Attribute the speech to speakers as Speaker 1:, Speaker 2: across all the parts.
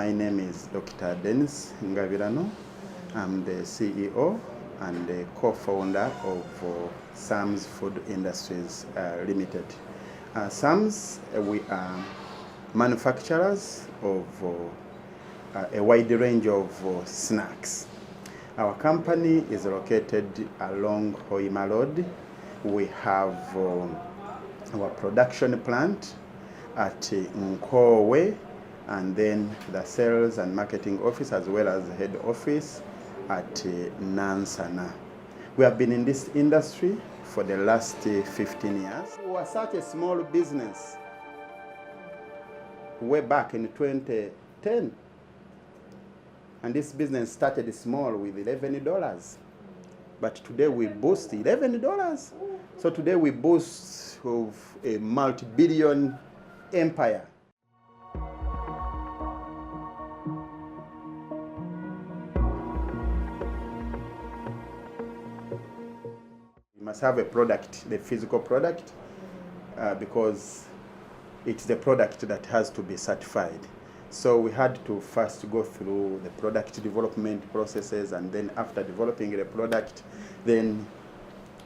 Speaker 1: My name is Dr. Dennis Ngavirano. I'm the CEO and the co-founder of Sam's Food Industries Limited. Sam's, we are manufacturers of a wide range of snacks. Our company is located along Hoima Road. We have our production plant at Nkowe, and then the sales and marketing office as well as the head office at Nansana. We have been in this industry for the last 15 years. We were such a small business way back in 2010. And this business started small with $11. But today we boast $11. So today we boast of a multi-billion empire. You must have a product, the physical product, because it's the product that has to be certified. So we had to first go through the product development processes, and then after developing the product, then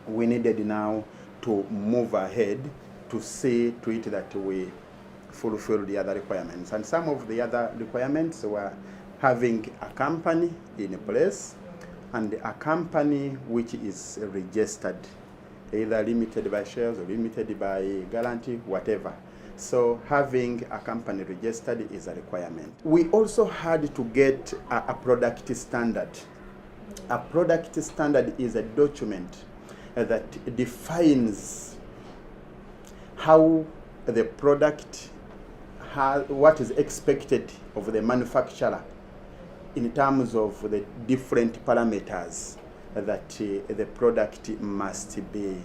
Speaker 1: we needed now to move ahead to see to it that we fulfill the other requirements. And some of the other requirements were having a company in place, and a company which is registered, either limited by shares or limited by guarantee, whatever. So having a company registered is a requirement. We also had to get a product standard. A product standard is a document that defines how the product what is expected of the manufacturer in terms of the different parameters that the product must be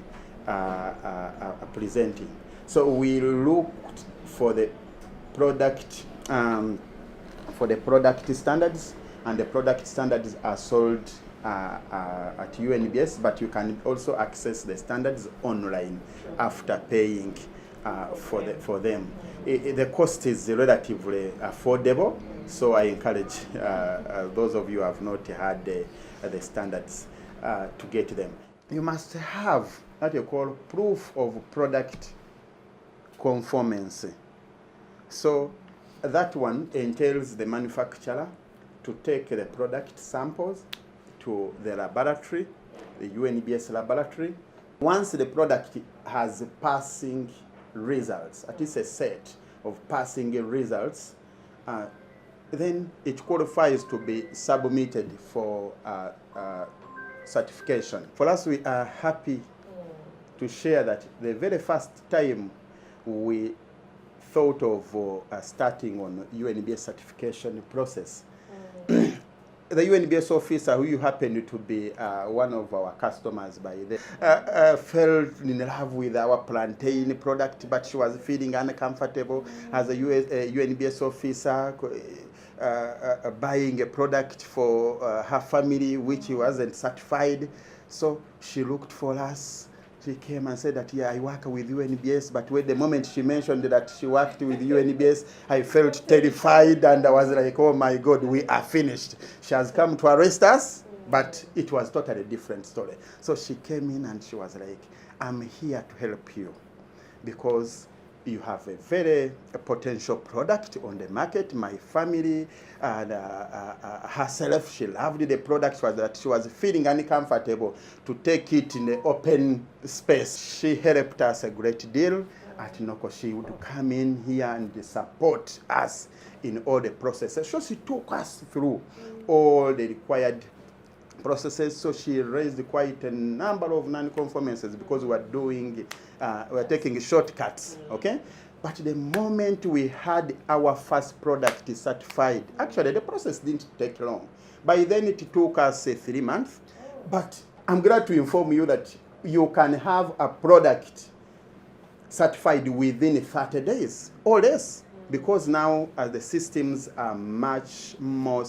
Speaker 1: presenting. So we looked for the product standards, and the product standards are sold at UNBS, but you can also access the standards online after paying for them. The cost is relatively affordable, so I encourage those of you who have not had the standards to get them. You must have what you call proof of product conformance. So that one entails the manufacturer to take the product samples to the laboratory, the UNBS laboratory. Once the product has passing results, at least a set of passing results, then it qualifies to be submitted for certification. For us, we are happy to share that the very first time we thought of starting on UNBS certification process, the UNBS officer, who happened to be one of our customers by then, fell in love with our plantain product, but she was feeling uncomfortable as a UNBS officer buying a product for her family which wasn't certified. So she looked for us. She came and said that, yeah, I work with UNBS, but the moment she mentioned that she worked with UNBS, I felt terrified, and I was like, oh my God, we are finished. She has come to arrest us, but it was totally different story. So she came in and she was like, I'm here to help you because you have a very potential product on the market. My family and herself, she loved the product, was that she was feeling uncomfortable to take it in the open space. She helped us a great deal at Noko. She would come in here and support us in all the processes. So she took us through all the required processes. So she raised quite a number of non-conformances because we were taking shortcuts, okay? But the moment we had our first product certified, actually the process didn't take long. By then it took us 3 months, but I'm glad to inform you that you can have a product certified within 30 days or less, because now the systems are much more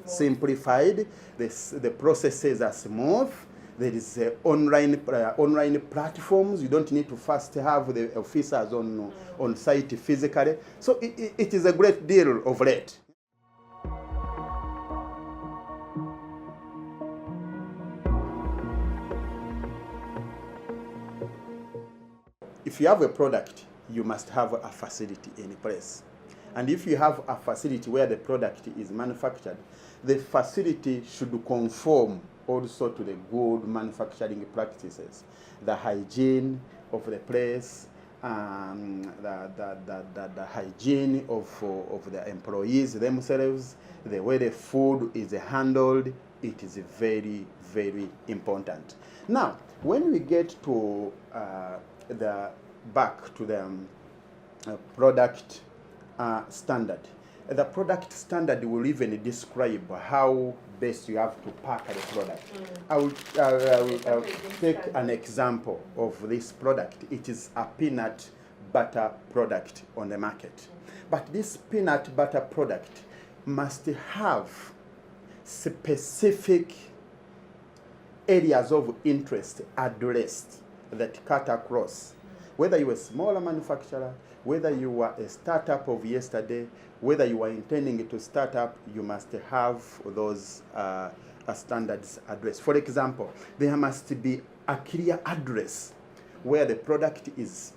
Speaker 1: simplified, the processes are smooth, there is online platforms. You don't need to first have the officers on site physically. So it is a great deal of late. if you have a product, you must have a facility in place. And if you have a facility where the product is manufactured, the facility should conform also to the good manufacturing practices, the hygiene of the place, the hygiene of the employees themselves, the way the food is handled. It is very, very important. Now, when we get to back to the product standard, the product standard will even describe how best you have to pack the product. I will take an example of this product. It is a peanut butter product on the market. But this peanut butter product must have specific areas of interest addressed that cut across. Whether you're a smaller manufacturer, whether you are a startup of yesterday, whether you are intending to start up, you must have those standards addressed. For example, there must be a clear address where the product is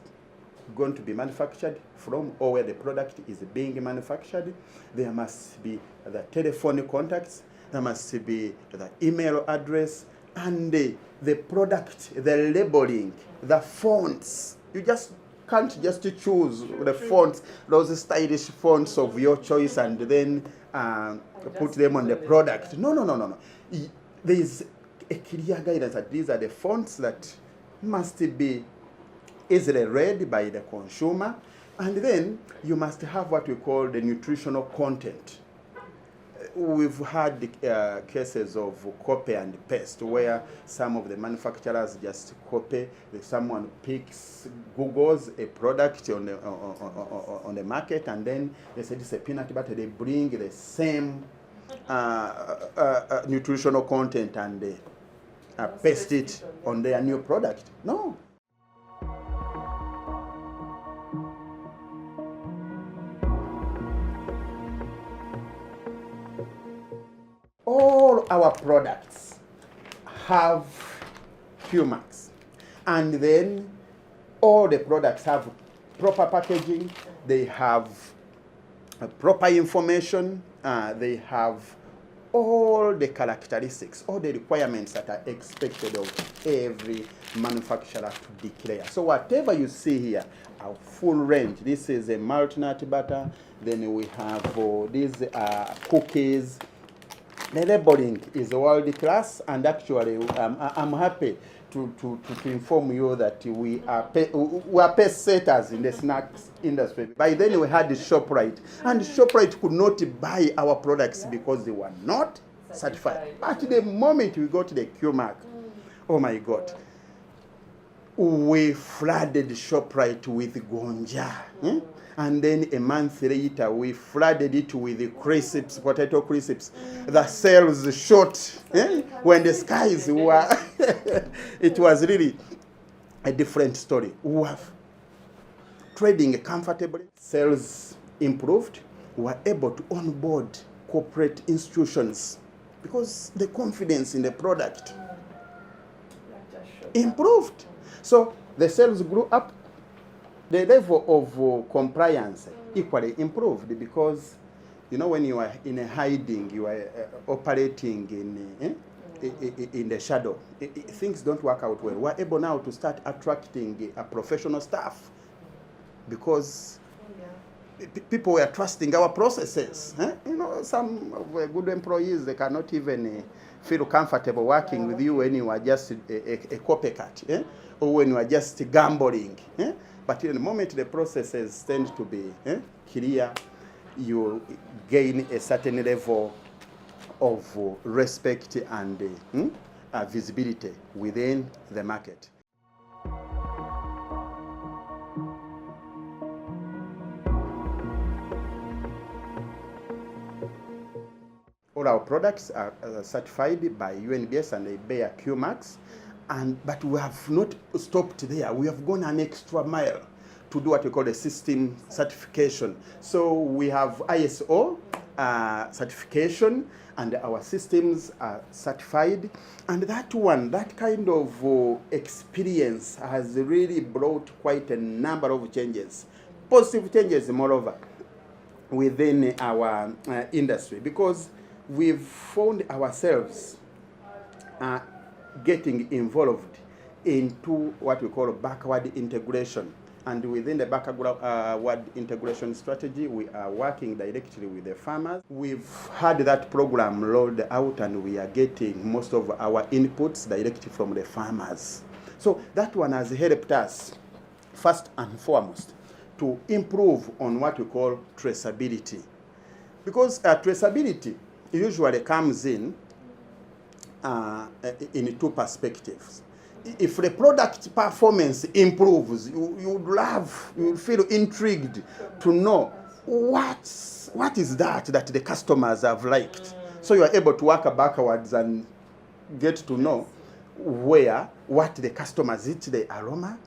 Speaker 1: going to be manufactured from, or where the product is being manufactured. There must be the telephone contacts, there must be the email address, and the product, the labeling, the fonts. You just can't just choose the fonts, those stylish fonts of your choice, and then put them on the product. No. There is a clear guidance that these are the fonts that must be easily read by the consumer, and then you must have what we call the nutritional content. We've had cases of copy and paste where some of the manufacturers just copy. Someone Googles a product on the market, and then they say this is a peanut butter. They bring the same nutritional content and they paste it on their new product. No. All our products have Q marks, and then all the products have proper packaging, they have proper information, they have all the characteristics, all the requirements that are expected of every manufacturer to declare. So whatever you see here, a full range. This is a multi-nut butter. Then we have these cookies. The labeling is world class, and actually I'm happy to inform you that we are pace setters in the snacks industry. By then we had the ShopRite, and ShopRite could not buy our products because they were not certified. But the moment we got the Q mark, oh my God, we flooded ShopRite with gonja. And then a month later, we flooded it with the crisps, potato crisps. The sales shot when the skies were. It was really a different story. We were trading comfortably. Sales improved. We were able to onboard corporate institutions because the confidence in the product improved. So the sales grew up. The level of compliance equally improved because, you know, when you are in a hiding, you are operating in the shadow. Things don't work out well. We're able now to start attracting professional staff because people were trusting our processes. You know, some good employees, they cannot even feel comfortable working with you when you are just a copycat, or when you are just gambling. But in the moment the processes tend to be clear, you gain a certain level of respect and visibility within the market. All our products are certified by UNBS and they bear Q marks. But we have not stopped there. We have gone an extra mile to do what we call a system certification. So we have ISO certification, and our systems are certified. And that kind of experience has really brought quite a number of changes, positive changes, moreover, within our industry, because we've found ourselves getting involved into what we call backward integration. And within the backward integration strategy, we are working directly with the farmers. We've had that program rolled out, and we are getting most of our inputs directly from the farmers. So that one has helped us, first and foremost, to improve on what we call traceability. Because traceability usually comes in two perspectives. If the product performance improves, you will feel intrigued to know what is that the customers have liked. So you are able to work backwards and get to know what the customers, is it the aroma?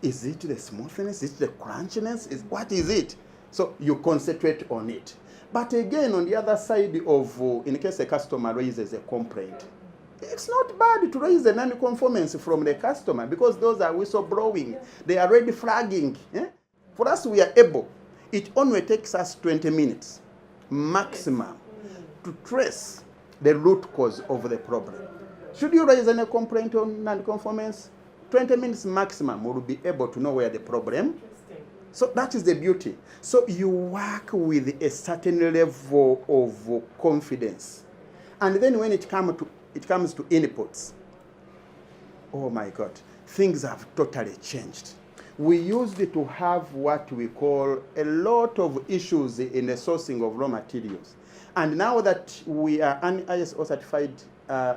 Speaker 1: Is it the smoothness? Is it the crunchiness? What is it? So you concentrate on it. But again, on the other side of, in case a customer raises a complaint, it's not bad to raise a non-conformance from the customer, because those are whistleblowing. They are already flagging. For us, we are able. It only takes us 20 minutes maximum to trace the root cause of the problem. Should you raise any complaint on non-conformance, 20 minutes maximum will be able to know where the problem. So that is the beauty. So you work with a certain level of confidence. And then when it comes to inputs, oh my God, things have totally changed. We used to have what we call a lot of issues in the sourcing of raw materials. And now that we are an ISO certified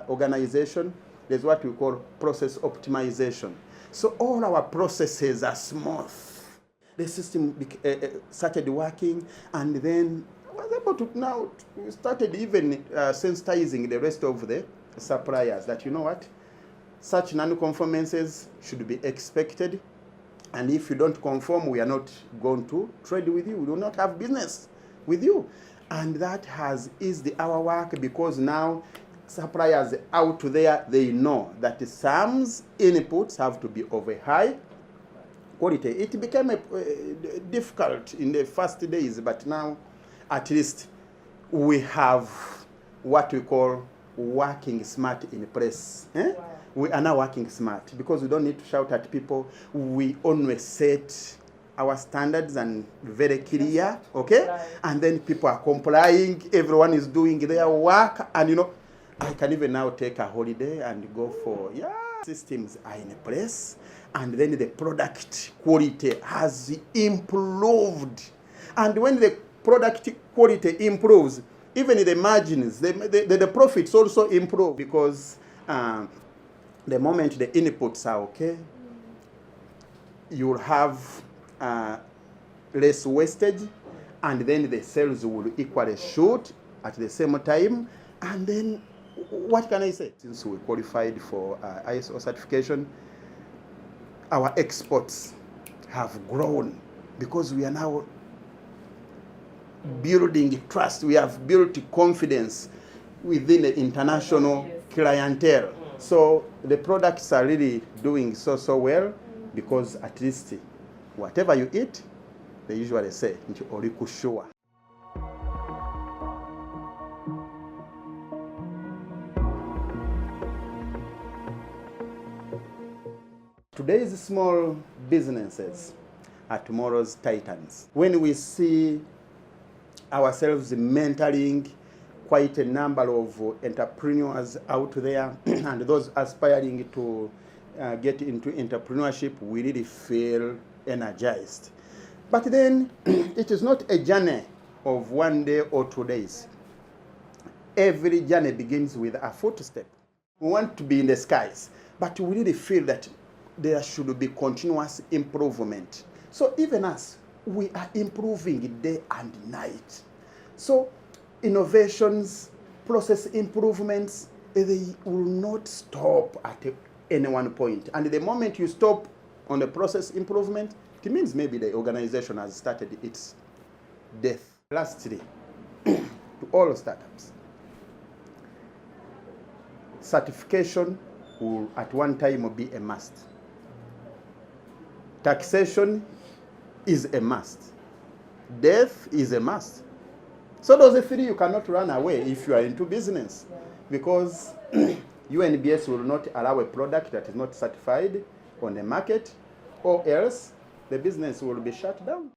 Speaker 1: organization, there's what we call process optimization. So all our processes are smooth. The system started working, and then was able to now we started even sensitizing the rest of the suppliers that, you know what, such non-conformances should be expected, and if you don't conform, we are not going to trade with you. We do not have business with you. And that has eased our work, because now suppliers out there, they know that some inputs have to be of a high quality. It became difficult in the first days, but now at least we have what we call working smart in place. Wow. We are now working smart, because we don't need to shout at people. We only set our standards and very clear, okay? Right. And then people are complying, everyone is doing their work, and you know, I can even now take a holiday and go for, systems are in place, and then the product quality has improved. And when the product quality improves, even the margins, the profits also improve, because the moment the inputs are okay, you'll have less wastage, and then the sales will equally shoot at the same time. And then, what can I say? Since we qualified for ISO certification, our exports have grown, because we are now building trust. We have built confidence within the international clientele. So the products are really doing so well, because at least whatever you eat, they usually say, "Orikushuwa." Today's small businesses are tomorrow's titans. When we see ourselves mentoring quite a number of entrepreneurs out there, and those aspiring to get into entrepreneurship, we really feel energized. But then it is not a journey of 1 day or 2 days. Every journey begins with a footstep. We want to be in the skies, but we really feel that there should be continuous improvement. So even us, we are improving day and night. So innovations, process improvements, they will not stop at any one point. And the moment you stop on the process improvement, it means maybe the organization has started its death. Lastly, to to all startups. Certification will at one time be a must. Taxation is a must. Death is a must. So those are three you cannot run away if you are into business, because UNBS will not allow a product that is not certified on the market, or else the business will be shut down.